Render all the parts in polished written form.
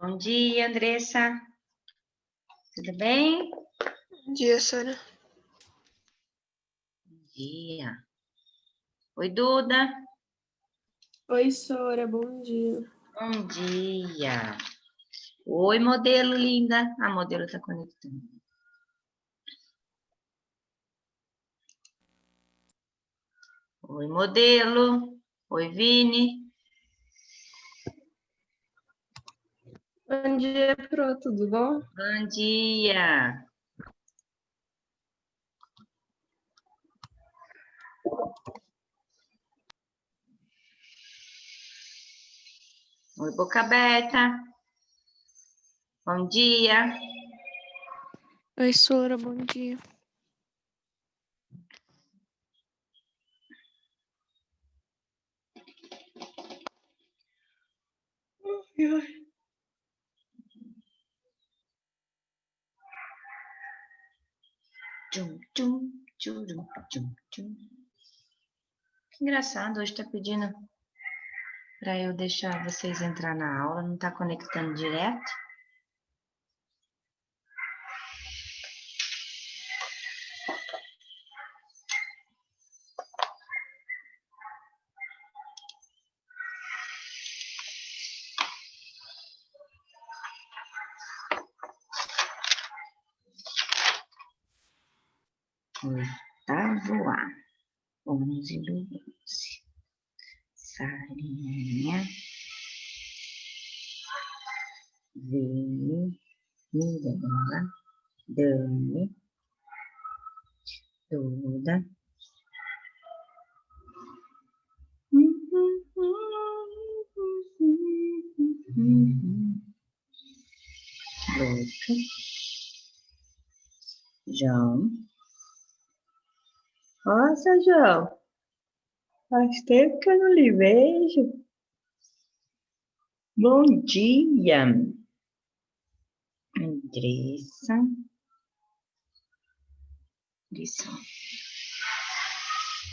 Bom dia, Andressa. Tudo bem? Bom dia, Sara. Bom dia. Oi, Duda. Oi, Sora, bom dia. Bom dia. Oi, modelo linda. A modelo está conectando. Oi, modelo. Oi, Vini. Bom dia, Pro, tudo bom? Bom dia. Oi, boca aberta. Bom dia. Oi, Sora, bom dia. Tchum, tchum, tchum, tchum, tchum. Que engraçado, hoje está pedindo para eu deixar vocês entrar na aula, não está conectando direto. Oitavo A, 11 do 11. Sarinha, Vini, Mirella, Dani, Duda. Lucas, João. Nossa, João, faz tempo que eu não lhe vejo. Bom dia, Andressa. Andressa.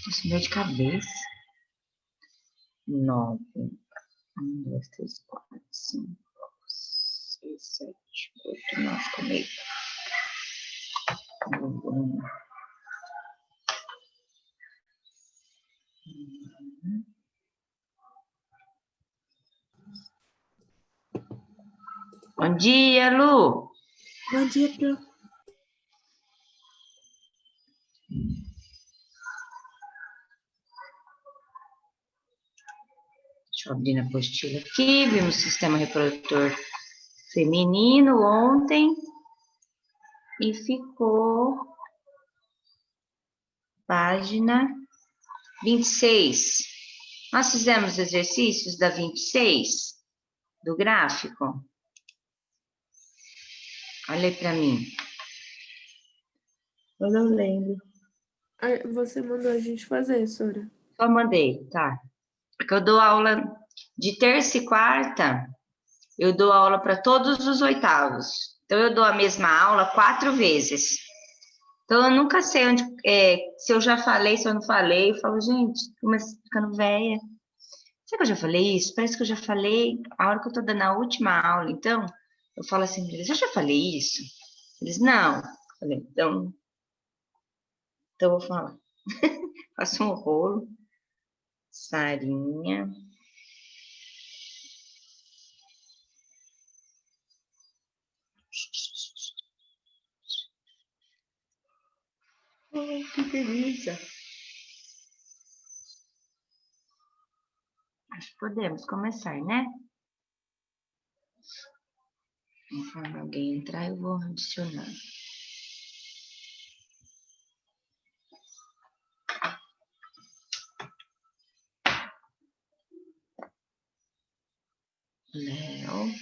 Nossa, dor de cabeça. 9. 1, 2, 3, 4, 5, 6, 7, 8, 9, comigo. Bom dia, Lu. Bom dia, Pro. Deixa eu abrir na apostila aqui. Vimos o sistema reprodutor feminino ontem. E ficou página 26. Nós fizemos exercícios da 26 do gráfico. Olha aí para mim. Eu não lembro. Você mandou a gente fazer, Sora. Só mandei, tá. Porque eu dou aula de terça e quarta, eu dou aula para todos os oitavos. Então, eu dou a mesma aula 4 vezes. Então, eu nunca sei onde, se eu já falei, se eu não falei. Eu falo, gente, começo ficando velha. Será que eu já falei isso? Parece que eu já falei a hora que eu tô dando a última aula. Então, eu falo assim pra eles, eu já falei isso? Eles, não. Eu falei, então eu vou falar. Faço um rolo. Sarinha. Ai, que delícia. Acho que podemos começar, né? Conforme alguém entrar, eu vou adicionar. Léo.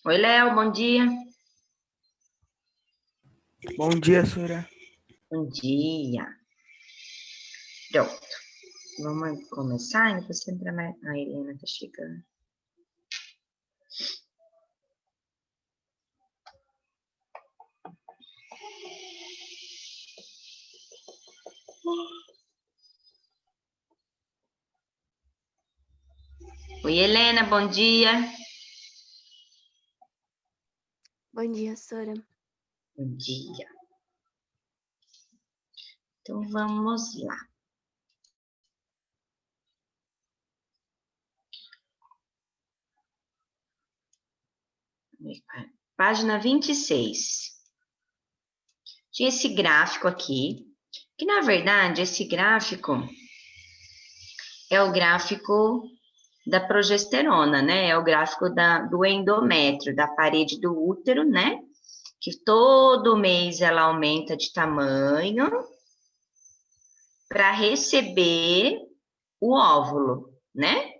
Oi, Léo, bom dia. Bom dia, Sora. Bom dia. Pronto. Vamos começar? Enquanto sempre a Helena tá chegando. Oi, Helena, bom dia. Bom dia, Sora. Bom dia. Então, vamos lá. Página 26. Tinha esse gráfico aqui, que na verdade esse gráfico é o gráfico da progesterona, né? É o gráfico do endométrio, da parede do útero, né? Que todo mês ela aumenta de tamanho para receber o óvulo, né?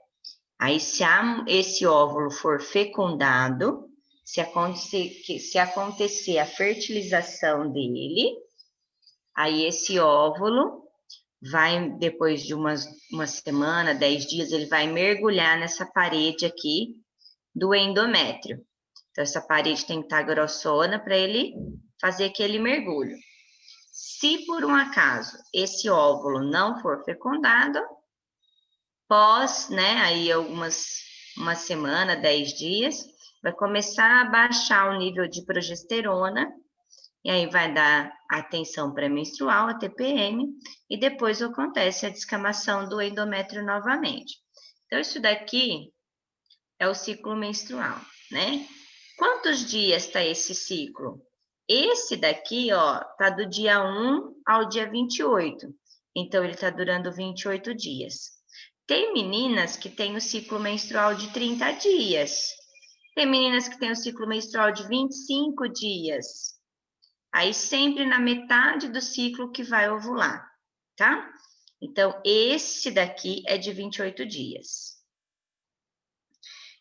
Aí, se esse óvulo for fecundado, se acontecer a fertilização dele, aí esse óvulo vai, depois de uma semana, 10 dias, ele vai mergulhar nessa parede aqui do endométrio. Então, essa parede tem que estar grossona para ele fazer aquele mergulho. Se por um acaso esse óvulo não for fecundado, pós, né, aí uma semana, 10 dias, vai começar a baixar o nível de progesterona, e aí vai dar a tensão pré-menstrual, a TPM, e depois acontece a descamação do endométrio novamente. Então, isso daqui é o ciclo menstrual, né? Quantos dias está esse ciclo? Esse daqui, ó, tá do dia 1 ao dia 28. Então, ele está durando 28 dias. Tem meninas que têm o ciclo menstrual de 30 dias. Tem meninas que têm o ciclo menstrual de 25 dias. Aí, sempre na metade do ciclo que vai ovular, tá? Então, esse daqui é de 28 dias.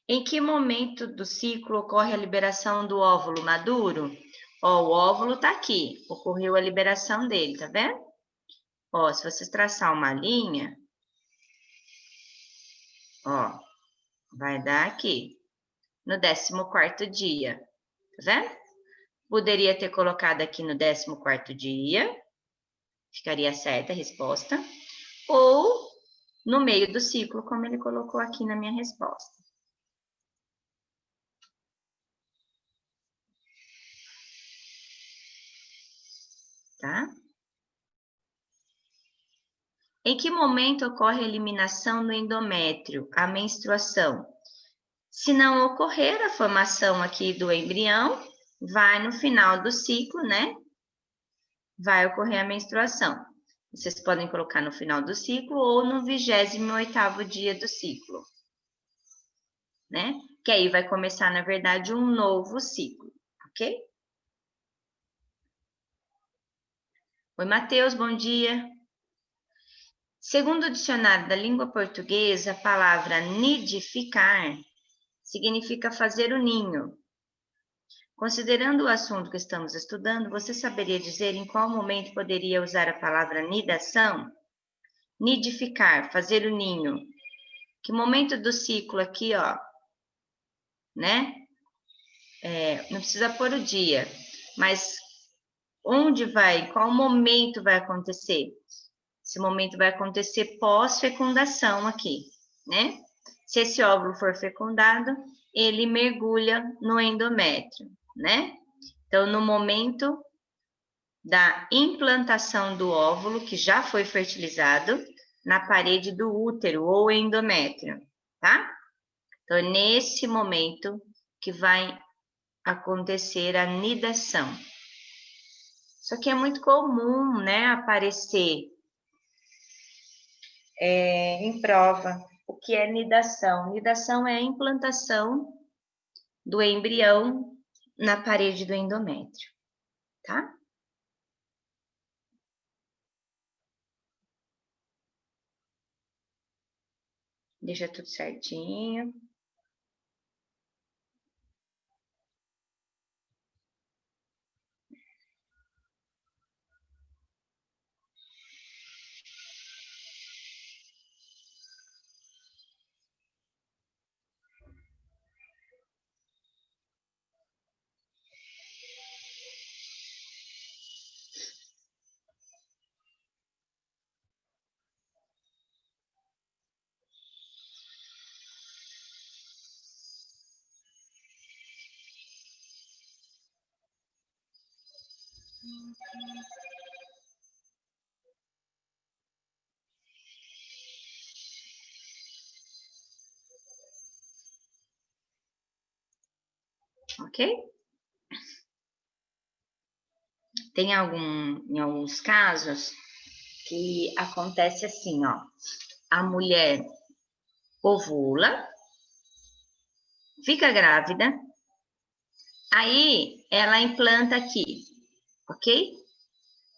Em que momento do ciclo ocorre a liberação do óvulo maduro? Ó, o óvulo tá aqui, ocorreu a liberação dele, tá vendo? Ó, se vocês traçar uma linha, ó, vai dar aqui, no 14º dia, tá vendo? Poderia ter colocado aqui no 14º dia, ficaria certa a resposta, ou no meio do ciclo, como ele colocou aqui na minha resposta. Tá? Em que momento ocorre a eliminação do endométrio, a menstruação? Se não ocorrer a formação aqui do embrião, vai no final do ciclo, né? Vai ocorrer a menstruação. Vocês podem colocar no final do ciclo ou no 28º dia do ciclo, né? Que aí vai começar, na verdade, um novo ciclo, ok? Oi, Matheus, bom dia. Segundo o dicionário da língua portuguesa, a palavra nidificar significa fazer o ninho. Considerando o assunto que estamos estudando, você saberia dizer em qual momento poderia usar a palavra nidação? Nidificar, fazer o ninho. Que momento do ciclo aqui, ó, né? Não precisa pôr o dia, mas onde vai, qual momento vai acontecer? Esse momento vai acontecer pós-fecundação aqui, né? Se esse óvulo for fecundado, ele mergulha no endométrio, né? Então, no momento da implantação do óvulo, que já foi fertilizado, na parede do útero ou endométrio, tá? Então, é nesse momento que vai acontecer a nidação. Isso aqui é muito comum, né, aparecer em prova. O que é nidação? Nidação é a implantação do embrião na parede do endométrio, tá? Deixa tudo certinho. Ok? Tem em alguns casos que acontece assim, ó. A mulher ovula, fica grávida, aí ela implanta aqui, ok?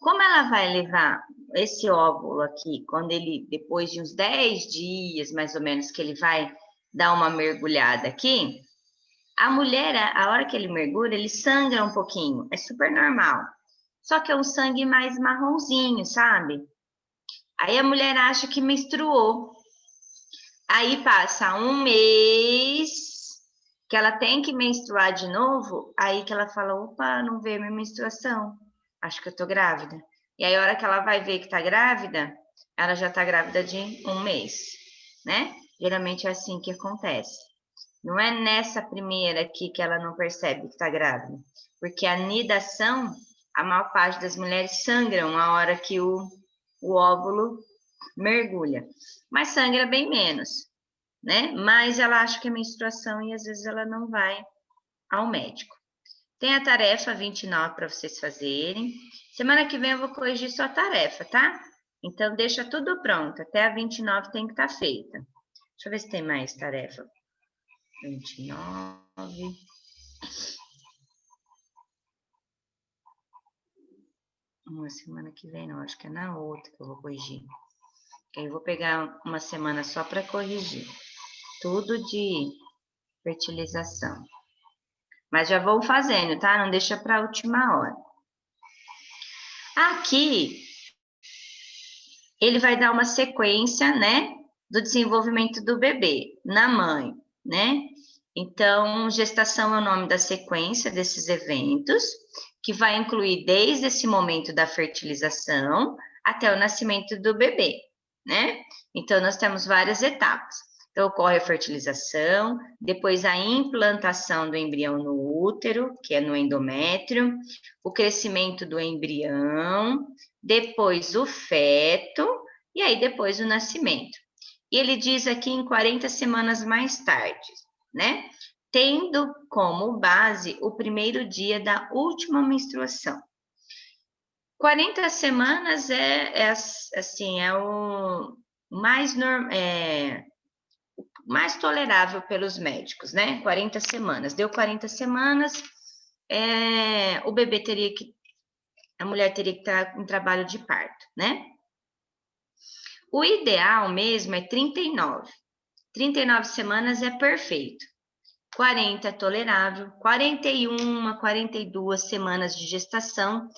Como ela vai levar esse óvulo aqui, quando ele, depois de uns 10 dias, mais ou menos, que ele vai dar uma mergulhada aqui, a mulher, a hora que ele mergulha, ele sangra um pouquinho, é super normal. Só que é um sangue mais marronzinho, sabe? Aí a mulher acha que menstruou. Aí passa um mês que ela tem que menstruar de novo, aí que ela fala, opa, não veio minha menstruação, acho que eu tô grávida. E aí a hora que ela vai ver que tá grávida, ela já tá grávida de um mês, né? Geralmente é assim que acontece. Não é nessa primeira aqui que ela não percebe que tá grávida, porque a nidação, a maior parte das mulheres sangram a hora que o óvulo mergulha, mas sangra bem menos, né? Mas ela acha que é menstruação e às vezes ela não vai ao médico. Tem a tarefa 29 para vocês fazerem. Semana que vem eu vou corrigir sua tarefa, tá? Então deixa tudo pronto, até a 29 tem que estar feita. Deixa eu ver se tem mais tarefa. 29. Uma semana que vem, não, acho que é na outra que eu vou corrigir. Eu vou pegar uma semana só para corrigir. Tudo de fertilização. Mas já vou fazendo, tá? Não deixa para a última hora. Aqui, ele vai dar uma sequência, né? Do desenvolvimento do bebê na mãe, né? Então, gestação é o nome da sequência desses eventos, que vai incluir desde esse momento da fertilização até o nascimento do bebê, né? Então, nós temos várias etapas. Então, ocorre a fertilização, depois a implantação do embrião no útero, que é no endométrio, o crescimento do embrião, depois o feto, e aí depois o nascimento. E ele diz aqui em 40 semanas mais tarde, né? Tendo como base o primeiro dia da última menstruação. 40 semanas assim, é o mais tolerável pelos médicos, né? 40 semanas. Deu 40 semanas, o bebê a mulher teria que estar em trabalho de parto, né? O ideal mesmo é 39. 39 semanas é perfeito. 40 é tolerável, 41, 42 semanas de gestação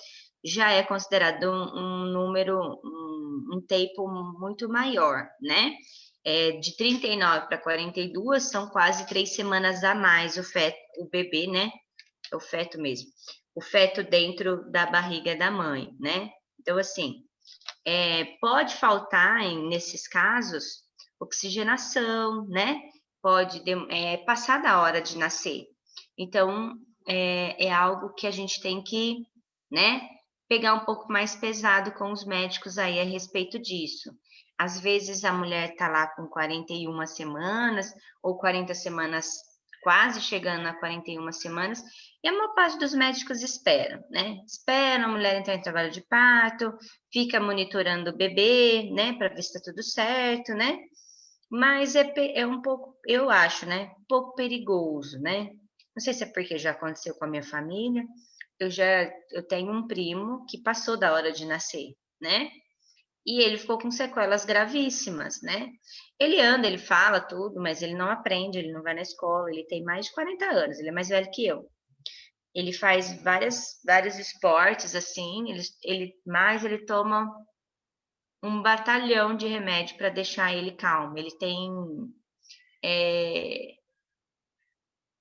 já é considerado um tempo muito maior, né? De 39 para 42 são quase 3 semanas a mais o bebê, né? O feto mesmo. O feto dentro da barriga da mãe, né? Então, assim, pode faltar, nesses casos, oxigenação, né? Pode passar da hora de nascer. Então, é algo que a gente tem que, né, pegar um pouco mais pesado com os médicos aí a respeito disso. Às vezes a mulher está lá com 41 semanas, ou 40 semanas, quase chegando a 41 semanas, e a maior parte dos médicos esperam, né? Esperam a mulher entrar em trabalho de parto, fica monitorando o bebê, né, para ver se está tudo certo, né? Mas é um pouco, eu acho, né, um pouco perigoso, né? Não sei se é porque já aconteceu com a minha família. Eu tenho um primo que passou da hora de nascer, né? E ele ficou com sequelas gravíssimas, né? Ele anda, ele fala tudo, mas ele não aprende, ele não vai na escola, ele tem mais de 40 anos, ele é mais velho que eu. Ele faz vários esportes, assim, ele toma um batalhão de remédio para deixar ele calmo. Ele tem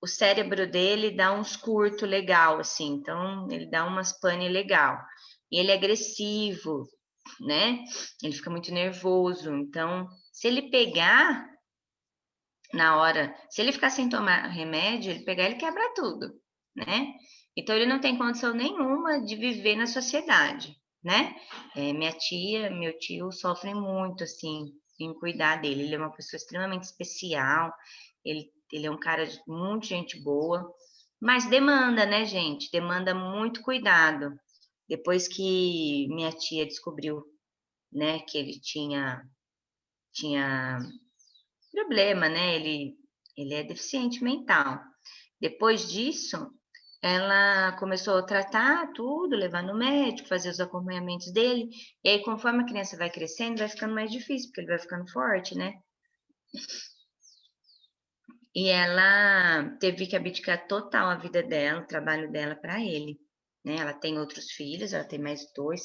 o cérebro dele dá uns curto legal, assim, então ele dá umas pane legal. E ele é agressivo, né? Ele fica muito nervoso. Então, se ele pegar na hora, se ele ficar sem tomar remédio, ele pegar, ele quebra tudo, né? Então, ele não tem condição nenhuma de viver na sociedade, né? Minha tia, meu tio sofrem muito, assim, em cuidar dele. Ele é uma pessoa extremamente especial, ele é um cara de muito gente boa, mas demanda, né, gente? Demanda muito cuidado. Depois que minha tia descobriu, né, que ele tinha problema, né? Ele é deficiente mental. Depois disso, ela começou a tratar tudo, levar no médico, fazer os acompanhamentos dele. E aí, conforme a criança vai crescendo, vai ficando mais difícil, porque ele vai ficando forte, né? E ela teve que abdicar total a vida dela, o trabalho dela para ele, né? Ela tem outros filhos, ela tem mais duas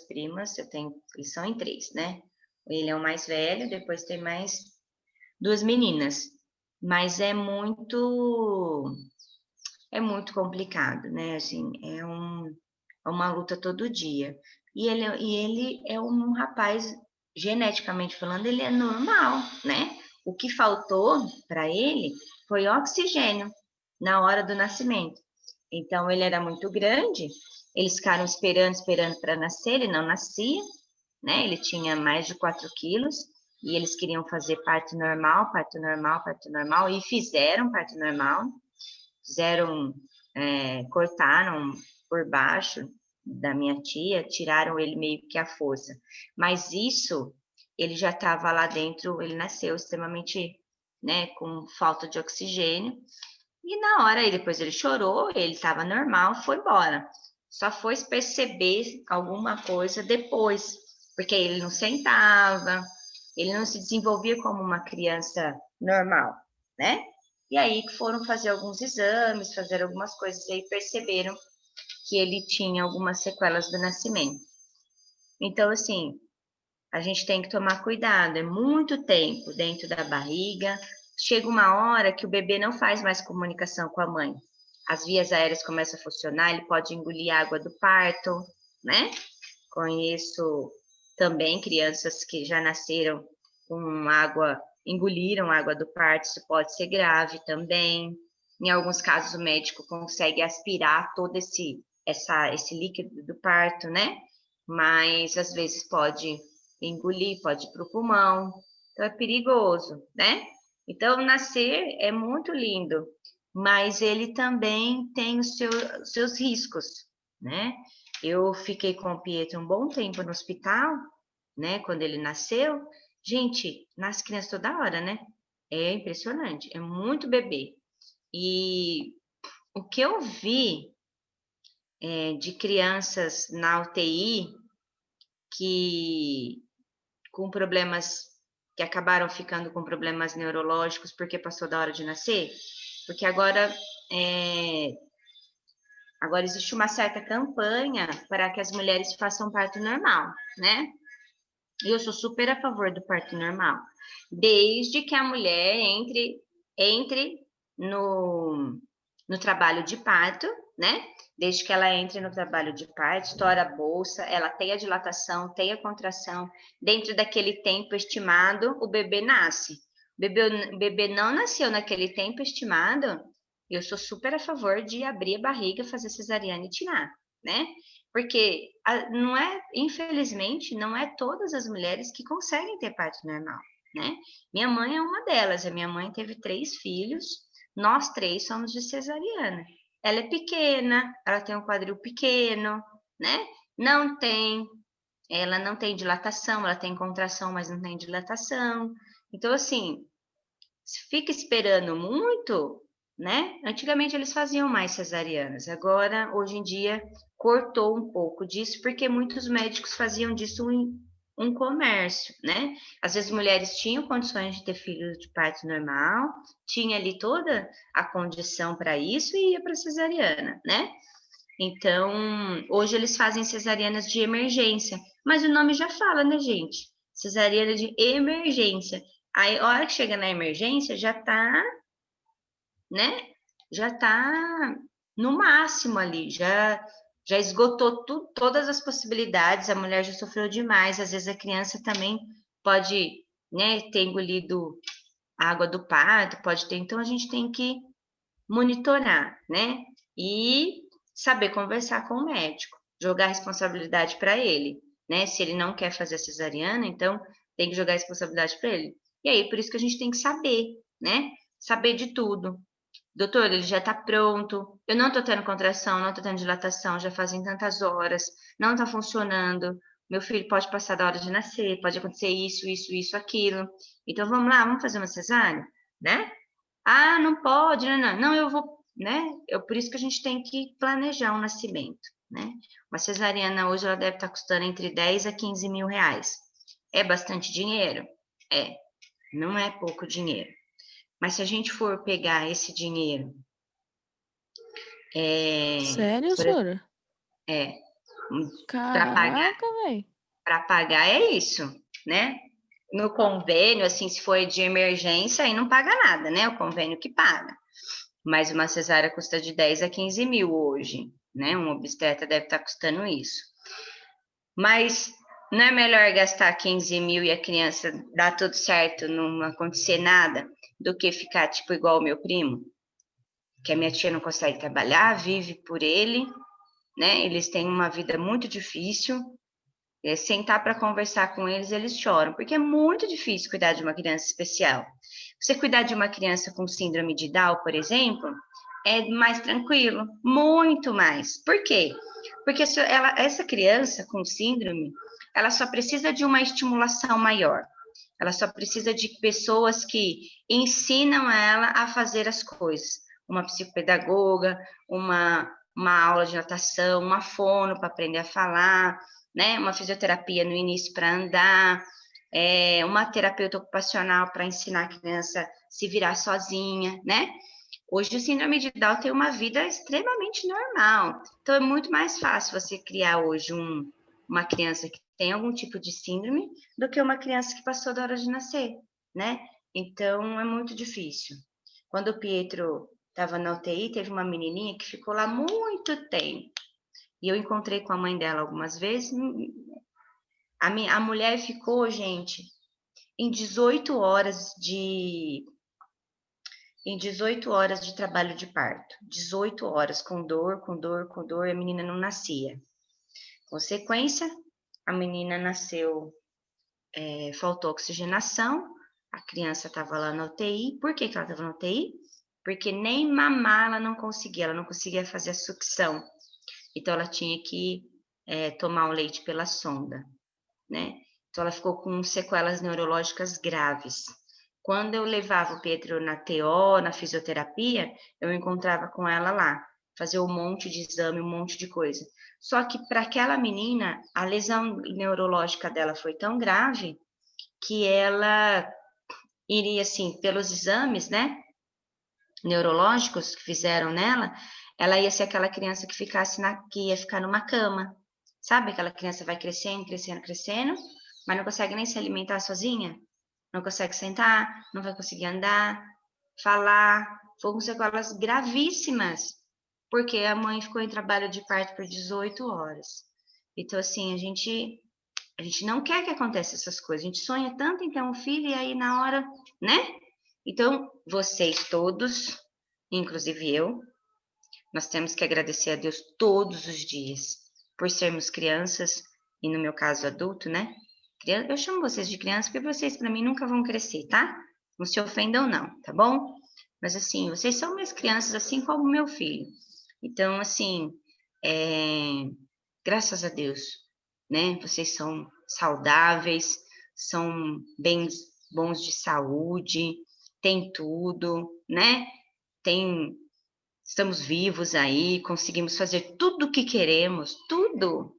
primas, eles são em três, né? Ele é o mais velho, depois tem mais duas meninas. Mas é muito complicado, né? Assim, é uma luta todo dia. E ele é um rapaz, geneticamente falando, ele é normal, né? O que faltou para ele foi oxigênio na hora do nascimento. Então, ele era muito grande, eles ficaram esperando para nascer, ele não nascia, né? Ele tinha mais de 4 quilos, e eles queriam fazer parto normal, parto normal, parto normal, e fizeram parto normal, fizeram, cortaram por baixo da minha tia, tiraram ele meio que à força. Mas isso, ele já estava lá dentro, ele nasceu extremamente, né, com falta de oxigênio. E na hora, aí depois ele chorou, ele estava normal, foi embora. Só foi perceber alguma coisa depois, porque ele não sentava, ele não se desenvolvia como uma criança normal, né? E aí que foram fazer alguns exames, fazer algumas coisas e aí perceberam que ele tinha algumas sequelas do nascimento. Então, assim, a gente tem que tomar cuidado, é muito tempo dentro da barriga. Chega uma hora que o bebê não faz mais comunicação com a mãe. As vias aéreas começam a funcionar, ele pode engolir a água do parto, né? Conheço também crianças que já nasceram com água, engoliram água do parto, isso pode ser grave também. Em alguns casos, o médico consegue aspirar todo esse líquido do parto, né? Mas às vezes pode engolir, pode ir para o pulmão, então é perigoso, né? Então, nascer é muito lindo, mas ele também tem os seus riscos, né? Eu fiquei com o Pietro um bom tempo no hospital, né? Quando ele nasceu. Gente, nasce criança toda hora, né? É impressionante, é muito bebê. E o que eu vi de crianças na UTI que com problemas, que acabaram ficando com problemas neurológicos porque passou da hora de nascer, porque agora existe uma certa campanha para que as mulheres façam parto normal, né? E eu sou super a favor do parto normal, desde que a mulher entre no trabalho de parto, né? Desde que ela entre no trabalho de parto, estoura a bolsa, ela tem a dilatação, tem a contração, dentro daquele tempo estimado, o bebê nasce. O bebê não nasceu naquele tempo estimado, eu sou super a favor de abrir a barriga, fazer cesariana e tirar, né? Porque não é, infelizmente, não é todas as mulheres que conseguem ter parto normal, né? Minha mãe é uma delas, a minha mãe teve 3 filhos, nós 3 somos de cesariana. Ela é pequena, ela tem um quadril pequeno, né? Ela não tem dilatação, ela tem contração, mas não tem dilatação. Então, assim, se fica esperando muito, né? Antigamente eles faziam mais cesarianas, agora, hoje em dia, cortou um pouco disso, porque muitos médicos faziam disso um comércio, né? Às vezes mulheres tinham condições de ter filhos de parto normal, tinha ali toda a condição para isso e ia para cesariana, né? Então, hoje eles fazem cesarianas de emergência, mas o nome já fala, né, gente? Cesariana de emergência. Aí, a hora que chega na emergência, já tá, né? Já tá no máximo ali, já esgotou todas as possibilidades, a mulher já sofreu demais, às vezes a criança também pode, né, ter engolido a água do parto, pode ter, então a gente tem que monitorar, né? E saber conversar com o médico, jogar a responsabilidade para ele, né? Se ele não quer fazer a cesariana, então tem que jogar a responsabilidade para ele. E aí, por isso que a gente tem que saber, né? Saber de tudo. Doutor, ele já está pronto. Eu não estou tendo contração, não estou tendo dilatação, já fazem tantas horas, não está funcionando. Meu filho pode passar da hora de nascer, pode acontecer isso, aquilo. Então vamos lá, vamos fazer uma cesárea, né? Ah, não pode, não, eu vou, né? Por isso que a gente tem que planejar um nascimento, né? Uma cesariana hoje ela deve estar custando entre 10 a 15 mil reais. É bastante dinheiro? É, não é pouco dinheiro. Mas se a gente for pegar esse dinheiro, Sério, senhora? para Caraca, velho. pagar é isso, né? No convênio, assim, se for de emergência, aí não paga nada, né? O convênio que paga. Mas uma cesárea custa de 10 a 15 mil hoje, né? Um obstetra deve estar custando isso. Mas não é melhor gastar 15 mil e a criança dar tudo certo, não acontecer nada, do que ficar tipo igual o meu primo? Que a minha tia não consegue trabalhar, vive por ele, né? Eles têm uma vida muito difícil. Sentar para conversar com eles, eles choram, porque é muito difícil cuidar de uma criança especial. Você cuidar de uma criança com síndrome de Down, por exemplo, é mais tranquilo, muito mais. Por quê? Porque essa criança com síndrome, ela só precisa de uma estimulação maior. Ela só precisa de pessoas que ensinam ela a fazer as coisas. Uma psicopedagoga, uma aula de natação, uma fono para aprender a falar, né? Uma fisioterapia no início para andar, uma terapeuta ocupacional para ensinar a criança a se virar sozinha, né? Hoje o síndrome de Down tem uma vida extremamente normal. Então é muito mais fácil você criar hoje uma criança que tem algum tipo de síndrome do que uma criança que passou da hora de nascer, né? Então é muito difícil. Quando o Pietro estava na UTI, teve uma menininha que ficou lá muito tempo. E eu encontrei com a mãe dela algumas vezes. A mulher ficou, gente, em 18 horas de em 18 horas de trabalho de parto. 18 horas com dor, e a menina não nascia. Consequência, a menina nasceu, faltou oxigenação, a criança estava lá na UTI. Por que ela estava na UTI? Porque nem mamar ela não conseguia fazer a sucção. Então ela tinha que tomar o leite pela sonda, né? Então ela ficou com sequelas neurológicas graves. Quando eu levava o Pedro na TO, na fisioterapia, eu encontrava com ela lá, fazer um monte de exame, um monte de coisa. Só que para aquela menina, a lesão neurológica dela foi tão grave que ela iria, assim, pelos exames, né, neurológicos que fizeram nela, ela ia ser aquela criança que ia ficar numa cama. Sabe? Aquela criança vai crescendo, mas não consegue nem se alimentar sozinha, não consegue sentar, não vai conseguir andar, falar, foram com sequelas gravíssimas, porque a mãe ficou em trabalho de parto por 18 horas. Então, assim, a gente não quer que aconteça essas coisas, a gente sonha tanto em ter um filho e aí na hora, né? Então, vocês todos, inclusive eu, nós temos que agradecer a Deus todos os dias por sermos crianças, e no meu caso adulto, né? Eu chamo vocês de criança porque vocês para mim nunca vão crescer, tá? Não se ofendam não, tá bom? Mas assim, vocês são minhas crianças assim como meu filho. Então, assim, graças a Deus, né? Vocês são saudáveis, são bons de saúde, tem tudo, né? Estamos vivos aí, conseguimos fazer tudo o que queremos, tudo.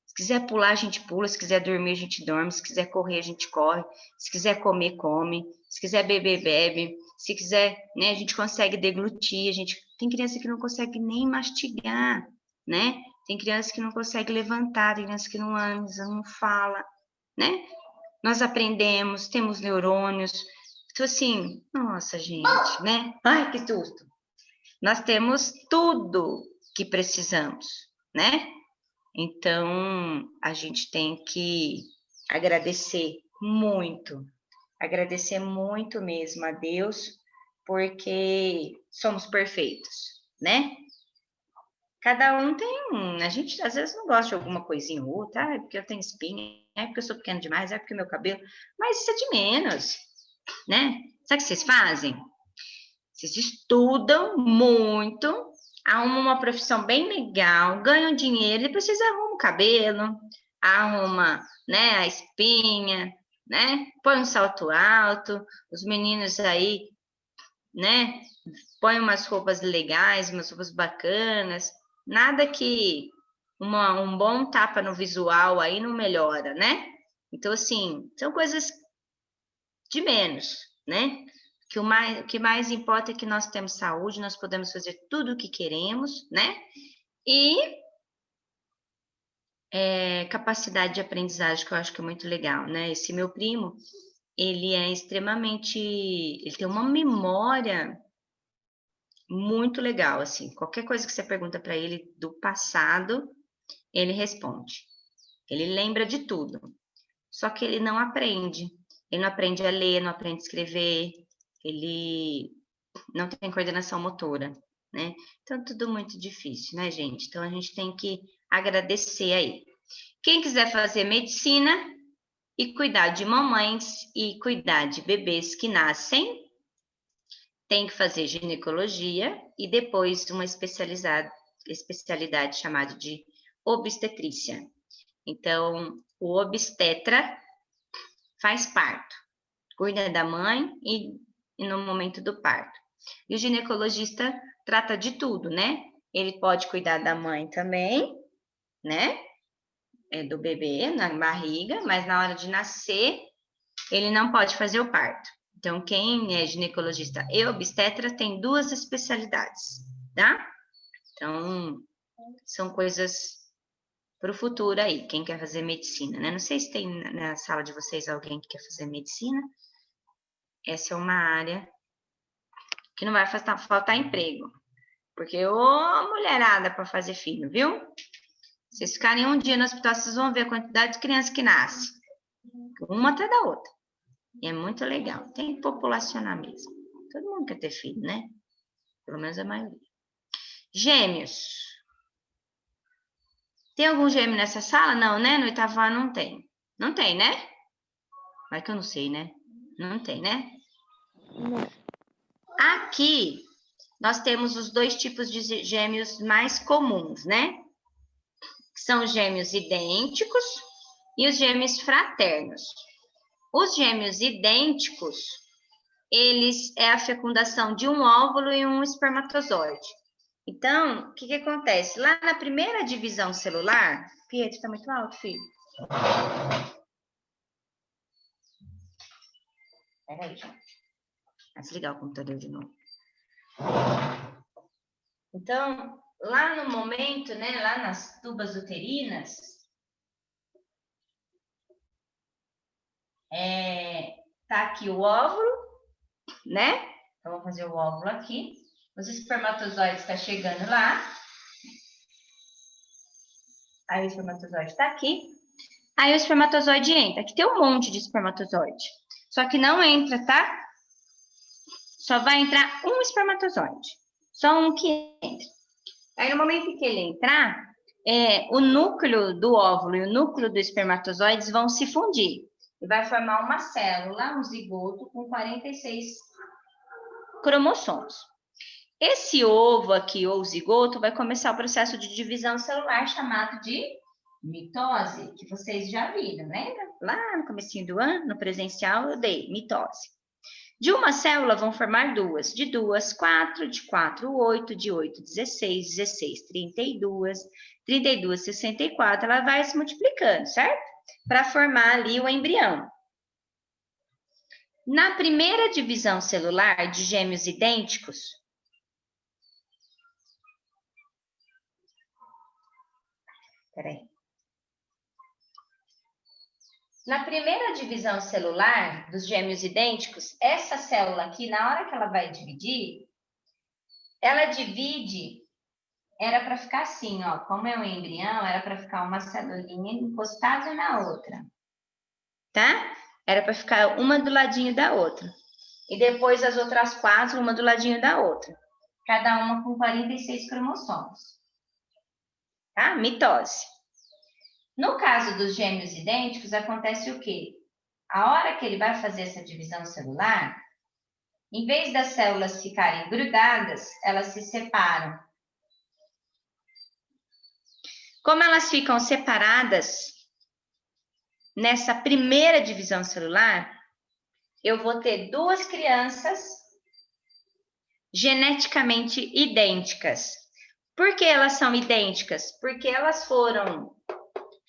Se quiser pular, a gente pula, se quiser dormir, a gente dorme, se quiser correr, a gente corre, se quiser comer, come, se quiser beber, bebe, se quiser, né, a gente consegue deglutir, tem criança que não consegue nem mastigar, né? Tem criança que não consegue levantar, tem criança que não anda, não fala, né? Nós aprendemos, temos neurônios, então assim, nossa, gente, né? Ai, que susto! Nós temos tudo que precisamos, né? Então, a gente tem que agradecer muito mesmo a Deus porque somos perfeitos, né? Cada um tem a gente às vezes não gosta de alguma coisinha ou outra, é porque eu tenho espinha, é porque eu sou pequeno demais, é porque meu cabelo, mas isso é de menos, né? Sabe o que vocês fazem? Vocês estudam muito, arrumam uma profissão bem legal, ganham dinheiro, depois vocês arrumam o cabelo, arrumam, né, a espinha, né? Põe um salto alto, os meninos aí, né? Põe umas roupas legais, umas roupas bacanas, nada que um bom tapa no visual aí não melhora, né? Então, assim, são coisas de menos, né? O que mais importa é que nós temos saúde, nós podemos fazer tudo o que queremos, né? E capacidade de aprendizagem, que eu acho que é muito legal, né? Esse meu primo, ele é extremamente... Ele tem uma memória muito legal, assim. Qualquer coisa que você pergunta para ele do passado, ele responde. Ele lembra de tudo. Só que ele não aprende. Ele não aprende a ler, não aprende a escrever. Ele não tem coordenação motora, né? Então, tudo muito difícil, né, gente? Então, a gente tem que agradecer aí. Quem quiser fazer medicina e cuidar de mamães e cuidar de bebês que nascem, tem que fazer ginecologia e depois uma especialidade chamada de obstetrícia. Então, o obstetra faz parto, cuida da mãe e no momento do parto. E o ginecologista trata de tudo, né? Ele pode cuidar da mãe também, né? Do bebê na barriga, mas na hora de nascer, ele não pode fazer o parto. Então, quem é ginecologista e obstetra tem duas especialidades, tá? Então, são coisas para o futuro aí, quem quer fazer medicina, né? Não sei se tem na sala de vocês alguém que quer fazer medicina. Essa é uma área que não vai faltar emprego. Porque, ô mulherada para fazer filho, viu? Vocês ficarem um dia no hospital, vocês vão ver a quantidade de crianças que nascem. Uma atrás da outra. E é muito legal. Tem que populacionar mesmo. Todo mundo quer ter filho, né? Pelo menos a maioria. Gêmeos. Tem algum gêmeo nessa sala? Não, né? No oitavo ano não tem. Não tem, né? Mas que eu não sei, né? Não tem, né? Não. Aqui, nós temos os dois tipos de gêmeos mais comuns, né? Que são os gêmeos idênticos e os gêmeos fraternos. Os gêmeos idênticos, eles é a fecundação de um óvulo e um espermatozoide. Então, o que acontece? Lá na primeira divisão celular... Pietro, está muito alto, filho? Peraí, gente. Vai desligar o computador de novo. Então, lá no momento, né, lá nas tubas uterinas, tá aqui o óvulo, né? Então, vou fazer o óvulo aqui. Os espermatozoides estão chegando lá. Aí o espermatozoide está aqui. Aí o espermatozoide entra. Aqui tem um monte de espermatozoide. Só que não entra, tá? Só vai entrar um espermatozoide. Só um que entra. Aí no momento que ele entrar, o núcleo do óvulo e o núcleo do espermatozoide vão se fundir. E vai formar uma célula, um zigoto, com 46 cromossomos. Esse ovo aqui, ou zigoto, vai começar o processo de divisão celular chamado de mitose, que vocês já viram, lembra? Lá no comecinho do ano, no presencial, eu dei mitose. De uma célula vão formar duas, de duas, 4, de 4, 8, de 8, 16, 16, 32, 32, 64, ela vai se multiplicando, certo? Para formar ali o embrião. Na primeira divisão celular de gêmeos idênticos, peraí. Na primeira divisão celular dos gêmeos idênticos, essa célula aqui, na hora que ela vai dividir, ela divide, era para ficar assim, ó, como é um embrião, era para ficar uma celulinha encostada na outra, tá? Era para ficar uma do ladinho da outra. e depois as outras 4, uma do ladinho da outra. Cada uma com 46 cromossomos. Tá? Mitose. No caso dos gêmeos idênticos, acontece o quê? A hora que ele vai fazer essa divisão celular, em vez das células ficarem grudadas, elas se separam. Como elas ficam separadas nessa primeira divisão celular, eu vou ter 2 crianças geneticamente idênticas. Por que elas são idênticas? Porque elas foram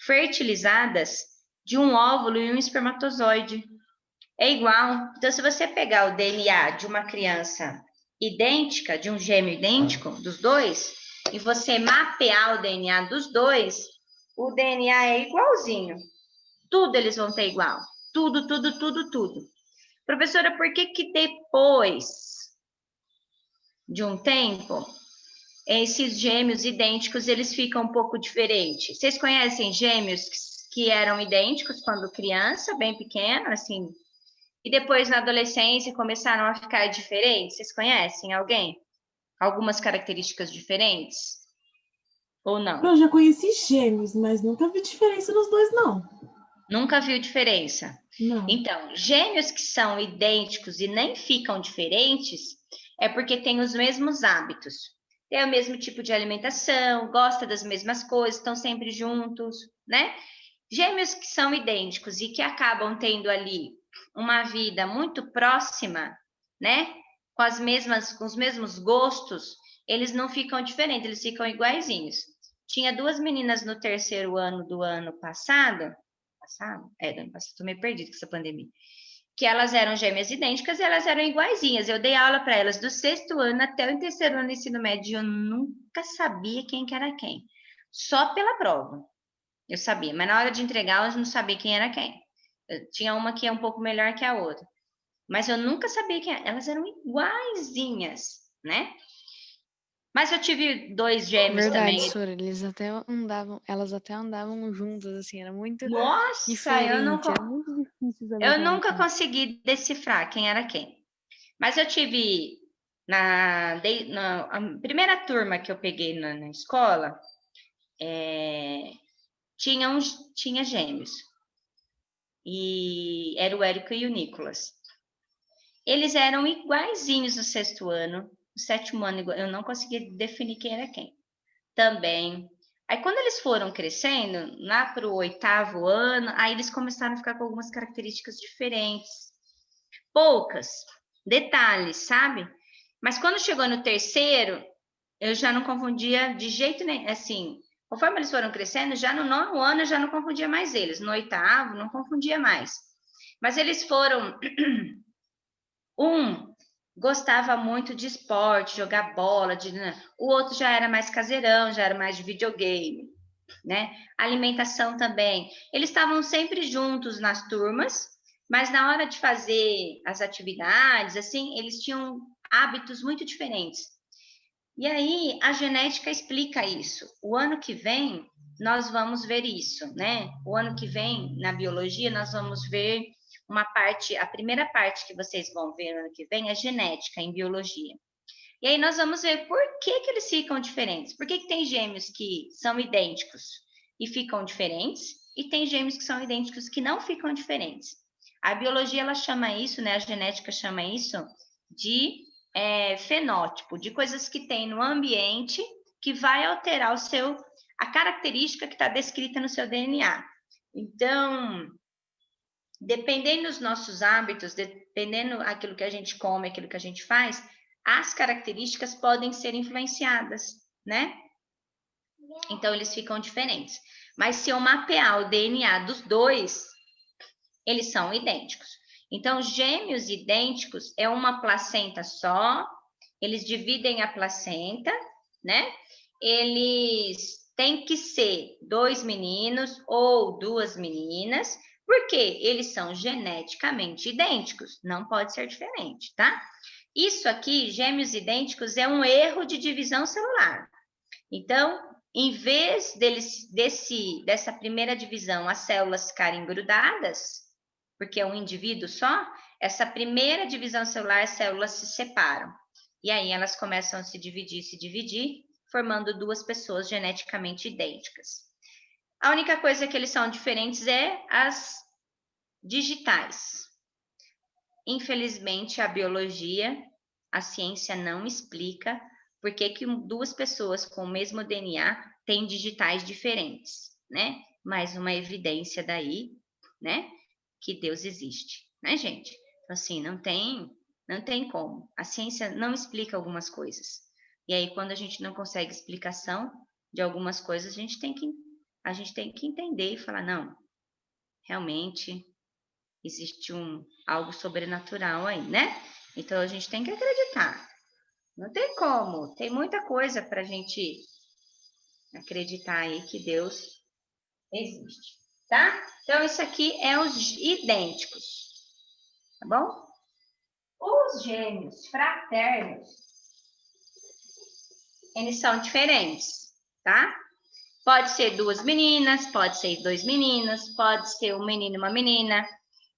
fertilizadas de um óvulo e um espermatozoide. É igual. Então, se você pegar o DNA de uma criança idêntica, de um gêmeo idêntico, dos dois, e você mapear o DNA dos dois, o DNA é igualzinho. Tudo eles vão ter igual. Tudo, tudo, tudo, tudo. Professora, por que que depois de um tempo, esses gêmeos idênticos, eles ficam um pouco diferentes? Vocês conhecem gêmeos que eram idênticos quando criança, bem pequeno, assim, e depois na adolescência começaram a ficar diferentes? Vocês conhecem alguém? Algumas características diferentes? Ou não? Eu já conheci gêmeos, mas nunca vi diferença nos dois, não. Nunca viu diferença? Não. Então, gêmeos que são idênticos e nem ficam diferentes é porque têm os mesmos hábitos. Tem o mesmo tipo de alimentação, gosta das mesmas coisas, estão sempre juntos, né? Gêmeos que são idênticos e que acabam tendo ali uma vida muito próxima, né? Com os mesmos gostos, eles não ficam diferentes, eles ficam iguaizinhos. Tinha 2 meninas no 3º ano do ano passado? Do ano passado, tô meio perdida com essa pandemia. Que elas eram gêmeas idênticas e elas eram iguaizinhas. Eu dei aula para elas do 6º ano até o 3º ano do ensino médio. Eu nunca sabia quem que era quem. Só pela prova. Eu sabia, mas na hora de entregar eu não sabia quem era quem. Eu tinha uma que é um pouco melhor que a outra. Mas eu nunca sabia quem era. Elas eram iguaizinhas, né? Mas eu tive 2 gêmeos Verdade, também. Sora, elas até andavam juntas, assim, era muito Nossa, diferente, era muito difícil saber eu quem era nunca quem. consegui decifrar quem era quem. Mas eu tive, na a primeira turma que eu peguei na escola, tinha gêmeos. E era o Érico e o Nicolas. Eles eram iguaizinhos no 6º ano, no 7º ano, eu não conseguia definir quem era quem. Também. Aí, quando eles foram crescendo, lá para o 8º ano, aí eles começaram a ficar com algumas características diferentes. Poucas, detalhes, sabe? Mas quando chegou no 3º, eu já não confundia de jeito nenhum, assim, conforme eles foram crescendo, já no 9º ano eu já não confundia mais eles, no 8º não confundia mais. Mas eles foram, um gostava muito de esporte, jogar bola, o outro já era mais caseirão, já era mais de videogame, né? Alimentação também. Eles estavam sempre juntos nas turmas, mas na hora de fazer as atividades, assim, eles tinham hábitos muito diferentes. E aí a genética explica isso. O ano que vem nós vamos ver isso, né? O ano que vem na biologia nós vamos ver uma parte, a primeira parte que vocês vão ver no ano que vem é genética em biologia. E aí nós vamos ver por que eles ficam diferentes. Por que tem gêmeos que são idênticos e ficam diferentes e tem gêmeos que são idênticos que não ficam diferentes. A biologia ela chama isso, né? A genética chama isso de fenótipo, de coisas que tem no ambiente que vai alterar a característica que está descrita no seu DNA. Então, dependendo dos nossos hábitos, dependendo aquilo que a gente come, aquilo que a gente faz, as características podem ser influenciadas, né? Então, eles ficam diferentes. Mas se eu mapear o DNA dos dois, eles são idênticos. Então, gêmeos idênticos é uma placenta só, eles dividem a placenta, né? Eles têm que ser 2 meninos ou 2 meninas, porque eles são geneticamente idênticos, não pode ser diferente, tá? Isso aqui, gêmeos idênticos, é um erro de divisão celular. Então, em vez dessa primeira divisão, as células ficarem grudadas, porque é um indivíduo só, essa primeira divisão celular, as células se separam. E aí elas começam a se dividir, formando duas pessoas geneticamente idênticas. A única coisa que eles são diferentes é as digitais. Infelizmente, a biologia, a ciência não explica por que duas pessoas com o mesmo DNA têm digitais diferentes, né? Mais uma evidência daí, né? Que Deus existe, né, gente? Então, assim, não tem como. A ciência não explica algumas coisas. E aí, quando a gente não consegue explicação de algumas coisas, a gente tem que entender e falar, não, realmente existe algo sobrenatural aí, né? Então, a gente tem que acreditar. Não tem como. Tem muita coisa para a gente acreditar aí que Deus existe, tá? Então, isso aqui é os idênticos, tá bom? Os gêmeos fraternos, eles são diferentes, tá? Pode ser duas meninas, pode ser dois meninos, pode ser um menino e uma menina.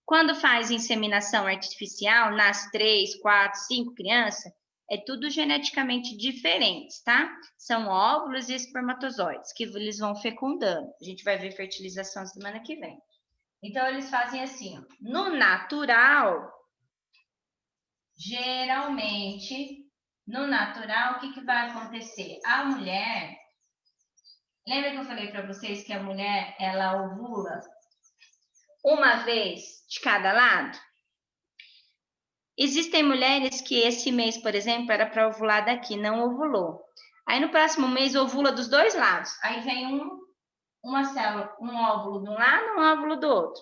Quando faz inseminação artificial, nasce 3, 4, 5 crianças, é tudo geneticamente diferente, tá? São óvulos e espermatozoides que eles vão fecundando. A gente vai ver fertilização semana que vem. Então, eles fazem assim, ó. No natural, geralmente, no natural, o que vai acontecer? A mulher, lembra que eu falei para vocês que a mulher, ela ovula uma vez de cada lado? Existem mulheres que esse mês, por exemplo, era para ovular daqui, não ovulou. Aí no próximo mês ovula dos dois lados. Aí vem uma célula, um óvulo de um lado, um óvulo do outro.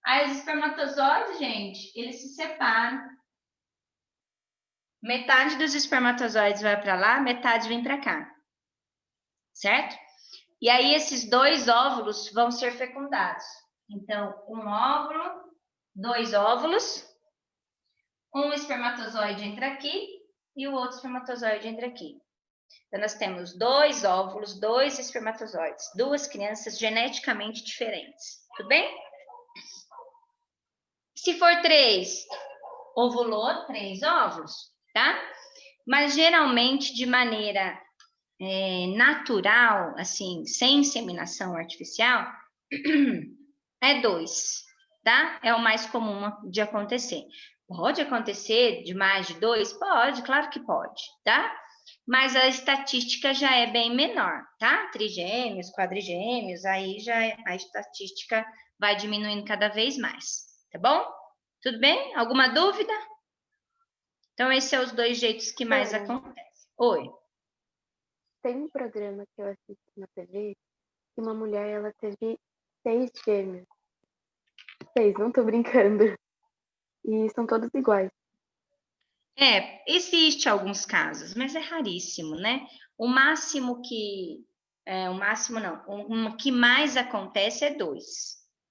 Aí os espermatozoides, gente, eles se separam. Metade dos espermatozoides vai para lá, metade vem para cá. Certo? E aí esses dois óvulos vão ser fecundados. Então, um óvulo, dois óvulos, um espermatozoide entra aqui e o outro espermatozoide entra aqui. Então, nós temos dois óvulos, dois espermatozoides, duas crianças geneticamente diferentes. Tudo bem? Se for 3, ovulou 3 óvulos, tá? Mas geralmente de maneira natural, assim, sem inseminação artificial, é 2, tá? É o mais comum de acontecer. Pode acontecer de mais de 2? Pode, claro que pode, tá? Mas a estatística já é bem menor, tá? Trigêmeos, quadrigêmeos, aí já a estatística vai diminuindo cada vez mais, tá bom? Tudo bem? Alguma dúvida? Então, esses são os dois jeitos que mais acontecem. Oi. Tem um programa que eu assisto na TV que uma mulher, ela teve 6 gêmeos. 6, não tô brincando. E são todos iguais. Existe alguns casos, mas é raríssimo, né? O máximo que que mais acontece é 2,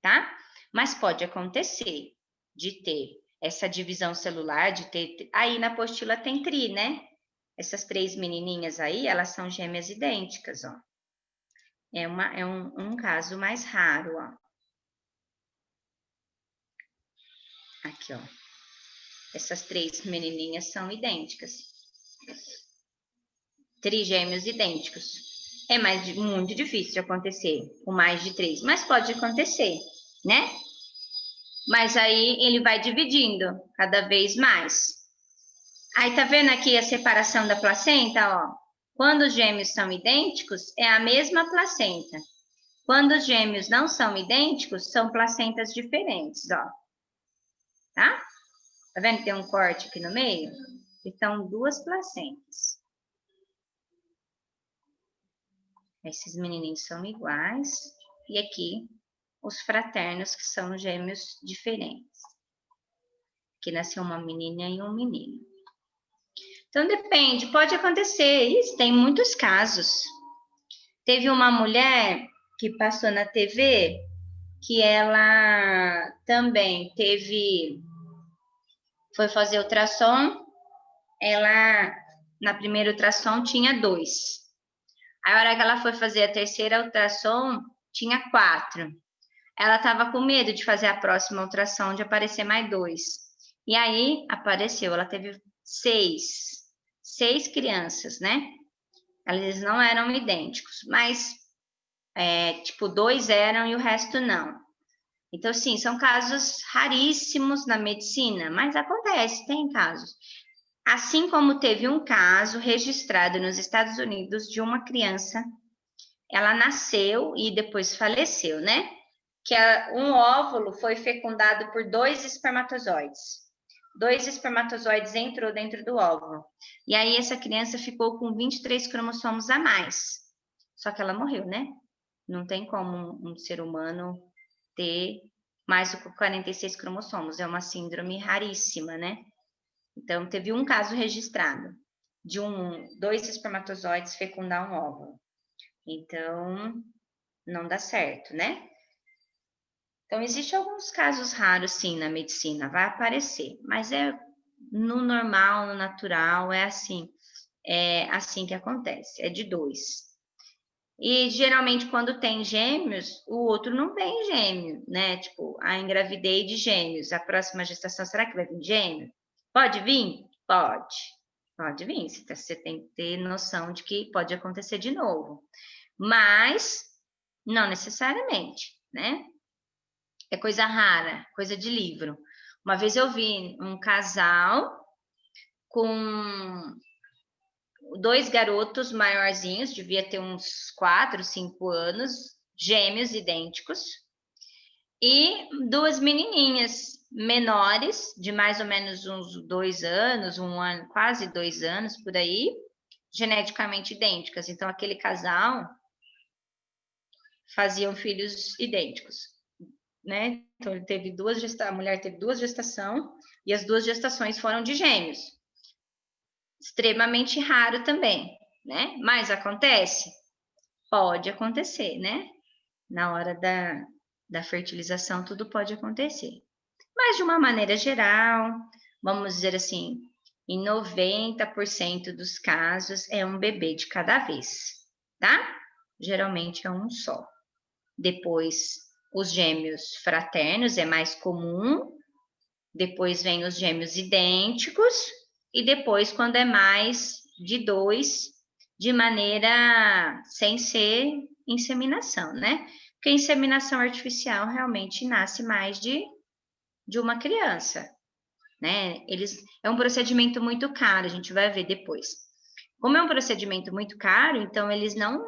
tá? Mas pode acontecer de ter essa divisão celular, de ter. Aí na apostila tem tri, né? Essas 3 menininhas aí, elas são gêmeas idênticas, ó. É um caso mais raro, ó. Aqui, ó. Essas 3 menininhas são idênticas. Trigêmeos idênticos. É muito difícil de acontecer com mais de 3, mas pode acontecer, né? Mas aí ele vai dividindo cada vez mais. Aí tá vendo aqui a separação da placenta, ó? Quando os gêmeos são idênticos, é a mesma placenta. Quando os gêmeos não são idênticos, são placentas diferentes, ó. Tá? Tá vendo que tem um corte aqui no meio? Então, 2 placentas. Esses menininhos são iguais. E aqui, os fraternos, que são gêmeos diferentes. Aqui nasceu uma menina e um menino. Então, depende, pode acontecer. Isso, tem muitos casos. Teve uma mulher que passou na TV que ela também foi fazer ultrassom, ela, na primeira ultrassom, tinha 2. Aí, a hora que ela foi fazer a terceira ultrassom, tinha 4. Ela estava com medo de fazer a próxima ultrassom, de aparecer mais 2. E aí apareceu, ela teve seis crianças, né? Eles não eram idênticos, mas, tipo, 2 eram e o resto não. Então, sim, são casos raríssimos na medicina, mas acontece, tem casos. Assim como teve um caso registrado nos Estados Unidos de uma criança, ela nasceu e depois faleceu, né? Que um óvulo foi fecundado por 2 espermatozoides. 2 espermatozoides entrou dentro do óvulo. E aí essa criança ficou com 23 cromossomos a mais. Só que ela morreu, né? Não tem como um ser humano ter mais do que 46 cromossomos. É uma síndrome raríssima, né? Então, teve um caso registrado de 2 espermatozoides fecundar um óvulo. Então, não dá certo, né? Então, existem alguns casos raros, sim, na medicina, vai aparecer, mas é no normal, no natural, é assim que acontece, é de 2. E, geralmente, quando tem gêmeos, o outro não tem gêmeo, né? Tipo, engravidei de gêmeos, a próxima gestação, será que vai vir gêmeo? Pode vir? Pode vir, você tem que ter noção de que pode acontecer de novo. Mas, não necessariamente, né? É coisa rara, coisa de livro. Uma vez eu vi um casal com 2 garotos maiorzinhos, devia ter uns 4, 5 anos, gêmeos idênticos, e 2 menininhas menores, de mais ou menos uns 2 anos, 1 ano, quase 2 anos por aí, geneticamente idênticas. Então, aquele casal faziam filhos idênticos, né? Então, a mulher teve 2 gestações e as 2 gestações foram de gêmeos. Extremamente raro também, né? Mas acontece? Pode acontecer, né? Na hora da fertilização, tudo pode acontecer. Mas, de uma maneira geral, vamos dizer assim, em 90% dos casos, é um bebê de cada vez, tá? Geralmente é um só. Depois, os gêmeos fraternos é mais comum. Depois vem os gêmeos idênticos. E depois, quando é mais de 2, de maneira sem ser inseminação, né? Porque a inseminação artificial realmente nasce mais de uma criança, né? É um procedimento muito caro, a gente vai ver depois. Como é um procedimento muito caro, então eles não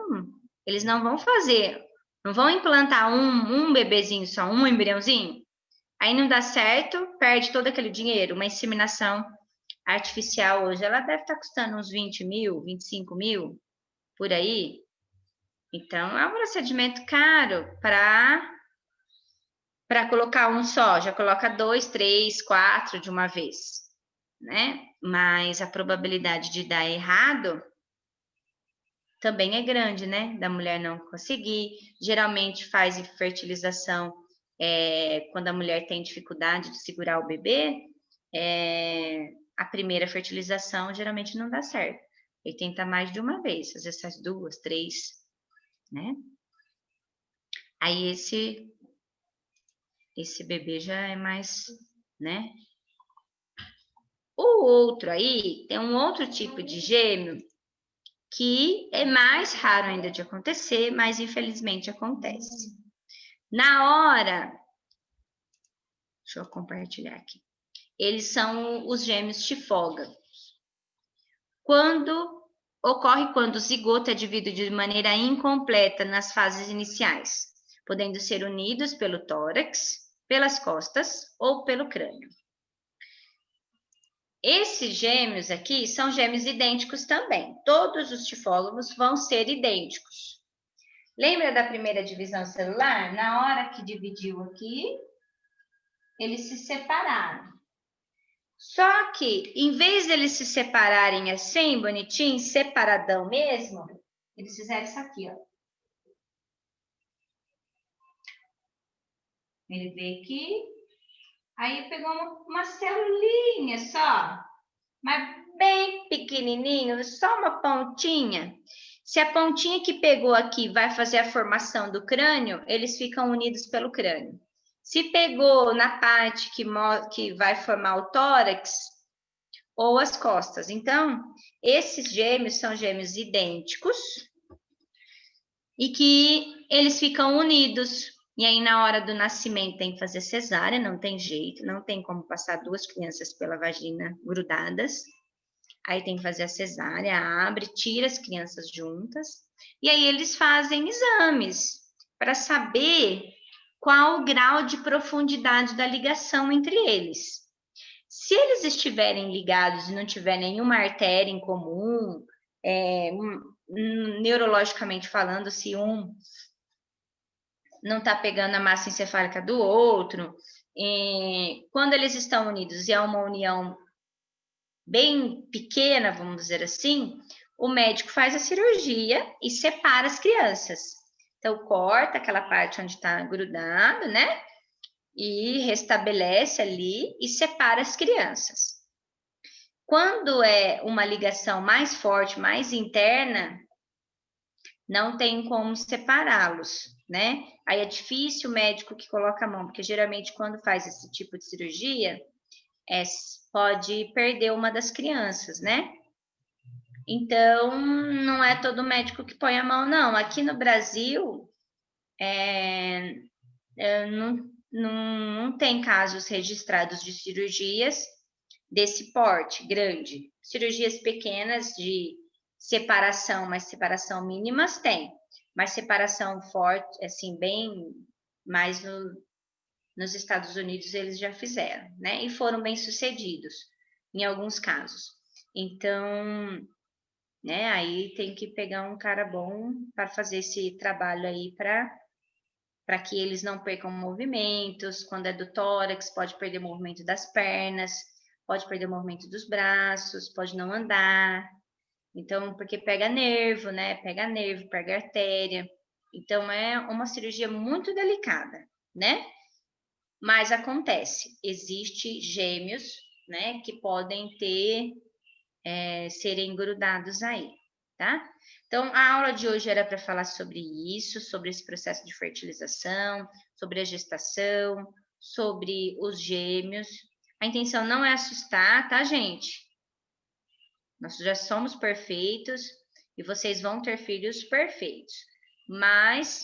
vão fazer, não vão implantar um bebezinho só, um embriãozinho. Aí não dá certo, perde todo aquele dinheiro. Uma inseminação artificial hoje, ela deve estar custando uns 20 mil, 25 mil, por aí. Então, é um procedimento caro para colocar um só. Já coloca 2, 3, 4 de uma vez, né? Mas a probabilidade de dar errado também é grande, né? Da mulher não conseguir. Geralmente faz fertilização quando a mulher tem dificuldade de segurar o bebê. A primeira fertilização geralmente não dá certo. Ele tenta mais de uma vez, às vezes faz 2, 3, né? Aí esse bebê já é mais, né? O outro aí, tem um outro tipo de gêmeo que é mais raro ainda de acontecer, mas infelizmente acontece. Na hora, deixa eu compartilhar aqui. Eles são os gêmeos tifógamos. Ocorre quando o zigoto é dividido de maneira incompleta nas fases iniciais, podendo ser unidos pelo tórax, pelas costas ou pelo crânio. Esses gêmeos aqui são gêmeos idênticos também. Todos os tifólogos vão ser idênticos. Lembra da primeira divisão celular? Na hora que dividiu aqui, eles se separaram. Só que, em vez deles se separarem assim, bonitinho, separadão mesmo, eles fizeram isso aqui, ó. Ele veio aqui, aí pegou uma celulinha só, mas bem pequenininho, só uma pontinha. Se a pontinha que pegou aqui vai fazer a formação do crânio, eles ficam unidos pelo crânio. Se pegou na parte que vai formar o tórax ou as costas. Então, esses gêmeos são gêmeos idênticos e que eles ficam unidos. E aí, na hora do nascimento, tem que fazer cesárea, não tem jeito, não tem como passar duas crianças pela vagina grudadas. Aí tem que fazer a cesárea, abre, tira as crianças juntas. E aí eles fazem exames para saber qual o grau de profundidade da ligação entre eles. Se eles estiverem ligados e não tiver nenhuma artéria em comum, neurologicamente falando, se um não está pegando a massa encefálica do outro, quando eles estão unidos e é uma união bem pequena, vamos dizer assim, o médico faz a cirurgia e separa as crianças. Então, corta aquela parte onde está grudado, né? E restabelece ali e separa as crianças. Quando é uma ligação mais forte, mais interna, não tem como separá-los, né? Aí é difícil o médico que coloca a mão, porque geralmente quando faz esse tipo de cirurgia, pode perder uma das crianças, né? Então, não é todo médico que põe a mão, não. Aqui no Brasil, não tem casos registrados de cirurgias desse porte grande. Cirurgias pequenas de separação, mas separação mínimas tem. Mas separação forte, assim, bem mais nos Estados Unidos eles já fizeram, né? E foram bem sucedidos em alguns casos. Então, né? Aí tem que pegar um cara bom para fazer esse trabalho aí para que eles não percam movimentos. Quando é do tórax, pode perder o movimento das pernas, pode perder o movimento dos braços, pode não andar. Então, porque pega nervo, né? Pega nervo, pega artéria. Então, é uma cirurgia muito delicada, né? Mas acontece, existe gêmeos, né, que podem serem grudados aí, tá? Então, a aula de hoje era para falar sobre isso, sobre esse processo de fertilização, sobre a gestação, sobre os gêmeos. A intenção não é assustar, tá, gente? Nós já somos perfeitos e vocês vão ter filhos perfeitos, mas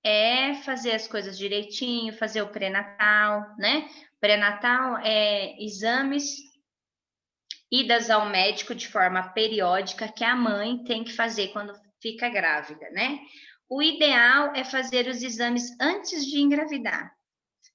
é fazer as coisas direitinho, fazer o pré-natal, né? Pré-natal é exames, idas ao médico de forma periódica que a mãe tem que fazer quando fica grávida, né? O ideal é fazer os exames antes de engravidar.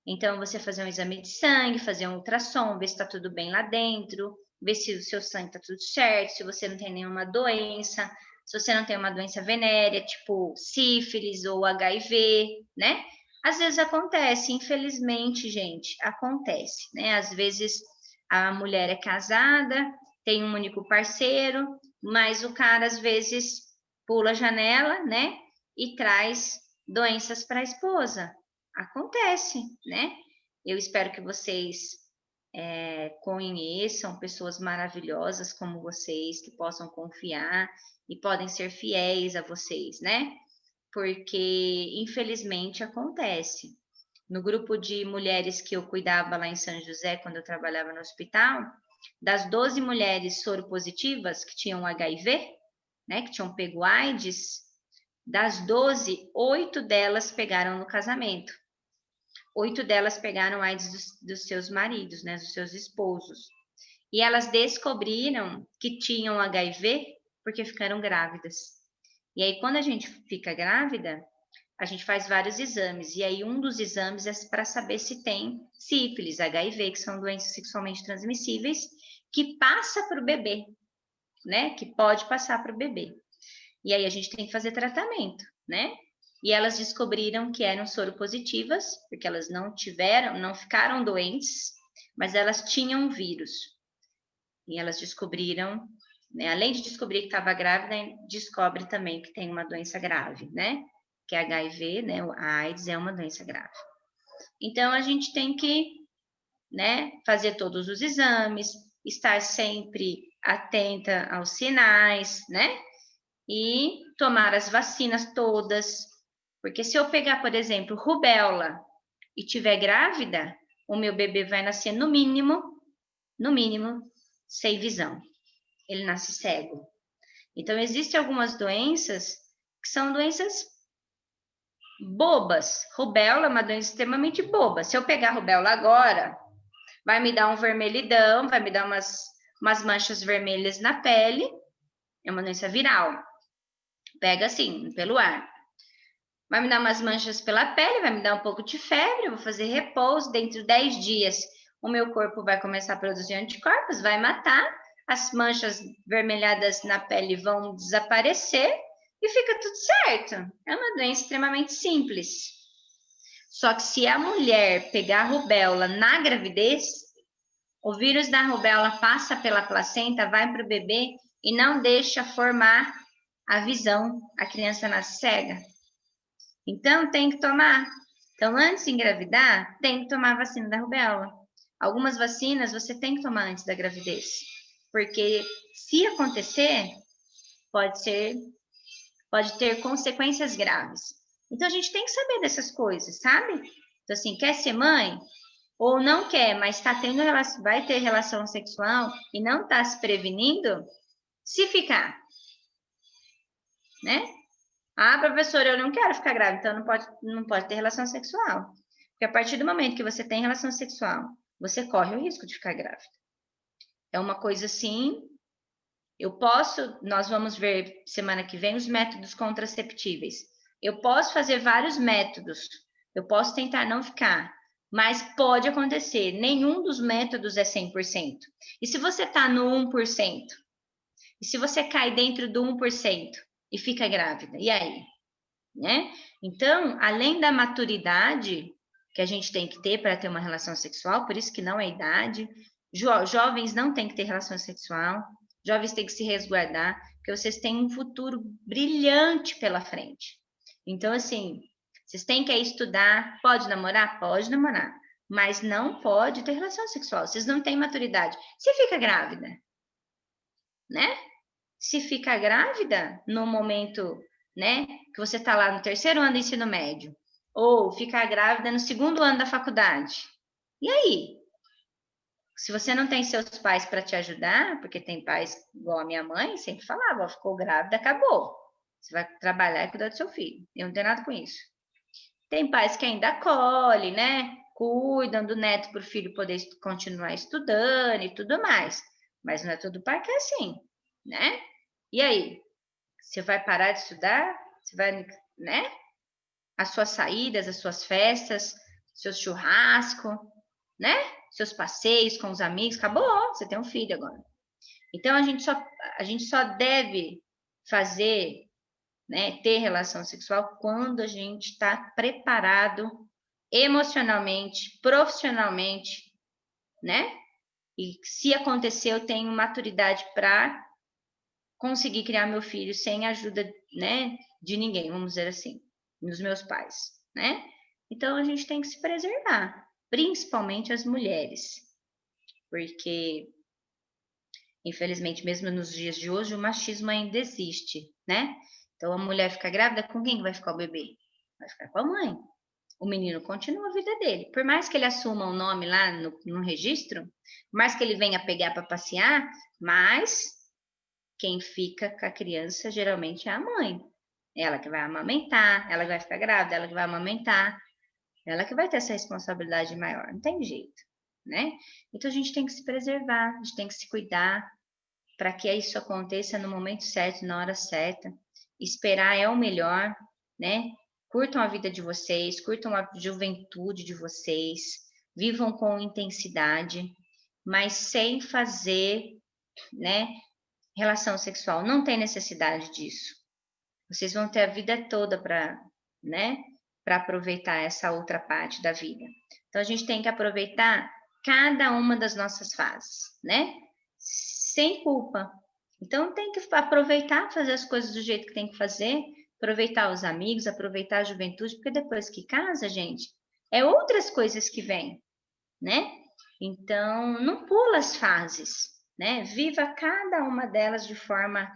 Então, você fazer um exame de sangue, fazer um ultrassom, ver se está tudo bem lá dentro, ver se o seu sangue está tudo certo, se você não tem nenhuma doença, se você não tem uma doença venérea, tipo sífilis ou HIV, né? Às vezes acontece, infelizmente, gente, acontece, né? Às vezes a mulher é casada, tem um único parceiro, mas o cara às vezes pula a janela, né? E traz doenças para a esposa. Acontece, né? Eu espero que vocês conheçam pessoas maravilhosas como vocês, que possam confiar e podem ser fiéis a vocês, né? Porque, infelizmente, acontece. No grupo de mulheres que eu cuidava lá em São José, quando eu trabalhava no hospital, das 12 mulheres soropositivas que tinham HIV, né, que tinham pego AIDS, das 12, 8 delas pegaram no casamento. 8 delas pegaram AIDS dos seus maridos, né, dos seus esposos. E elas descobriram que tinham HIV porque ficaram grávidas. E aí, quando a gente fica grávida, a gente faz vários exames. E aí, um dos exames é para saber se tem sífilis, HIV, que são doenças sexualmente transmissíveis, que passa para o bebê, né? Que pode passar para o bebê. E aí, a gente tem que fazer tratamento, né? E elas descobriram que eram soropositivas, porque elas não ficaram doentes, mas elas tinham vírus. E elas descobriram, né, além de descobrir que estava grávida, descobre também que tem uma doença grave, né? Que é HIV, né? A AIDS é uma doença grave. Então, a gente tem que, né, fazer todos os exames, estar sempre atenta aos sinais, né? E tomar as vacinas todas. Porque se eu pegar, por exemplo, rubéola, e tiver grávida, o meu bebê vai nascer no mínimo, sem visão. Ele nasce cego. Então, existem algumas doenças que são doenças bobas. Rubéola é uma doença extremamente boba. Se eu pegar rubéola agora, vai me dar um vermelhidão, vai me dar umas manchas vermelhas na pele. É uma doença viral. Pega assim, pelo ar. Vai me dar umas manchas pela pele, vai me dar um pouco de febre, eu vou fazer repouso. Dentro de 10 dias, o meu corpo vai começar a produzir anticorpos, vai matar. As manchas vermelhadas na pele vão desaparecer e fica tudo certo. É uma doença extremamente simples. Só que se a mulher pegar rubéola na gravidez, o vírus da rubéola passa pela placenta, vai para o bebê e não deixa formar a visão. A criança nasce cega. Então, tem que tomar. Então, antes de engravidar, tem que tomar a vacina da rubéola. Algumas vacinas você tem que tomar antes da gravidez. Porque se acontecer, pode ter consequências graves. Então, a gente tem que saber dessas coisas, sabe? Então, assim, quer ser mãe? Ou não quer, mas vai ter relação sexual e não está se prevenindo, se ficar, né? Ah, professora, eu não quero ficar grávida, então não pode ter relação sexual. Porque a partir do momento que você tem relação sexual, você corre o risco de ficar grávida. É uma coisa assim, nós vamos ver semana que vem os métodos contraceptíveis. Eu posso fazer vários métodos, eu posso tentar não ficar, mas pode acontecer, nenhum dos métodos é 100%. E se você está no 1%? E se você cai dentro do 1% e fica grávida? E aí? Né? Então, além da maturidade que a gente tem que ter para ter uma relação sexual, por isso que não é idade, jovens não têm que ter relação sexual, jovens têm que se resguardar, porque vocês têm um futuro brilhante pela frente. Então, assim, vocês têm que estudar, pode namorar? Pode namorar, mas não pode ter relação sexual, vocês não têm maturidade. Se fica grávida, né? Se fica grávida no momento, né, que você está lá no 3º ano do ensino médio, ou ficar grávida no 2º ano da faculdade. E aí? Se você não tem seus pais para te ajudar, porque tem pais igual a minha mãe, sempre falava, ficou grávida, acabou. Você vai trabalhar e cuidar do seu filho. Eu não tenho nada com isso. Tem pais que ainda acolhem, né? Cuidam do neto para o filho poder continuar estudando e tudo mais. Mas não é todo pai que é assim, né? E aí? Você vai parar de estudar? Você vai, né? As suas saídas, as suas festas, seu churrasco, né? Seus passeios com os amigos, acabou, você tem um filho agora. Então, a gente só deve fazer, né, ter relação sexual quando a gente está preparado emocionalmente, profissionalmente, né? E se acontecer, eu tenho maturidade para conseguir criar meu filho sem ajuda, né, de ninguém, vamos dizer assim, dos meus pais, né? Então, a gente tem que se preservar, principalmente as mulheres, porque, infelizmente, mesmo nos dias de hoje, o machismo ainda existe, né? Então, a mulher fica grávida, com quem vai ficar o bebê? Vai ficar com a mãe. O menino continua a vida dele. Por mais que ele assuma o nome lá no registro, por mais que ele venha pegar para passear, mas quem fica com a criança geralmente é a mãe. Ela que vai amamentar, ela que vai ficar grávida, ela que vai amamentar, ela que vai ter essa responsabilidade maior. Não tem jeito, né? Então a gente tem que se preservar, a gente tem que se cuidar para que isso aconteça no momento certo, na hora certa. Esperar é o melhor, né? Curtam a vida de vocês, curtam a juventude de vocês, vivam com intensidade, mas sem fazer, né, relação sexual. Não tem necessidade disso. Vocês vão ter a vida toda para, né, para aproveitar essa outra parte da vida. Então a gente tem que aproveitar cada uma das nossas fases, né? Sem culpa. Então tem que aproveitar, fazer as coisas do jeito que tem que fazer, aproveitar os amigos, aproveitar a juventude, porque depois que casa, gente, é outras coisas que vêm, né? Então não pula as fases, né? Viva cada uma delas de forma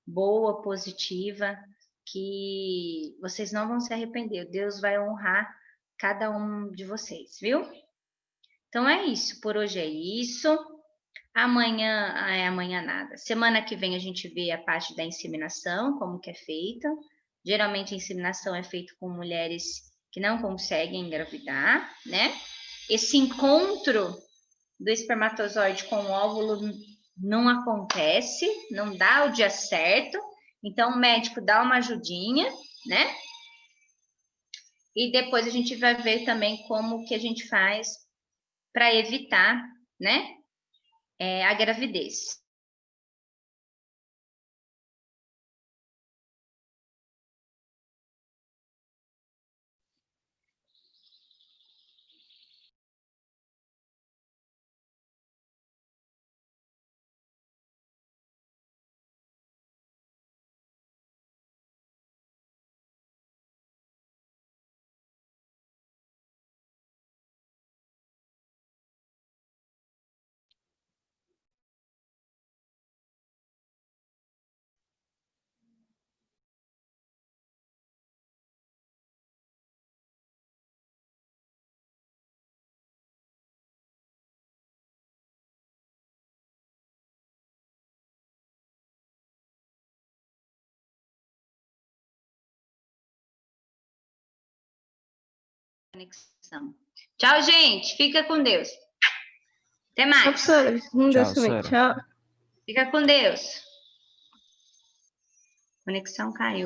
boa, positiva, que vocês não vão se arrepender. Deus vai honrar cada um de vocês, viu? Então é isso, por hoje é isso. Amanhã nada. Semana que vem a gente vê a parte da inseminação, como que é feita. Geralmente a inseminação é feita com mulheres que não conseguem engravidar, né? Esse encontro do espermatozoide com o óvulo não acontece, não dá o dia certo. Então o médico dá uma ajudinha, né? E depois a gente vai ver também como que a gente faz para evitar, né? A gravidez. Conexão. Tchau, gente. Fica com Deus. Até mais. Professora, com Deus também. Tchau. Fica com Deus. Conexão caiu.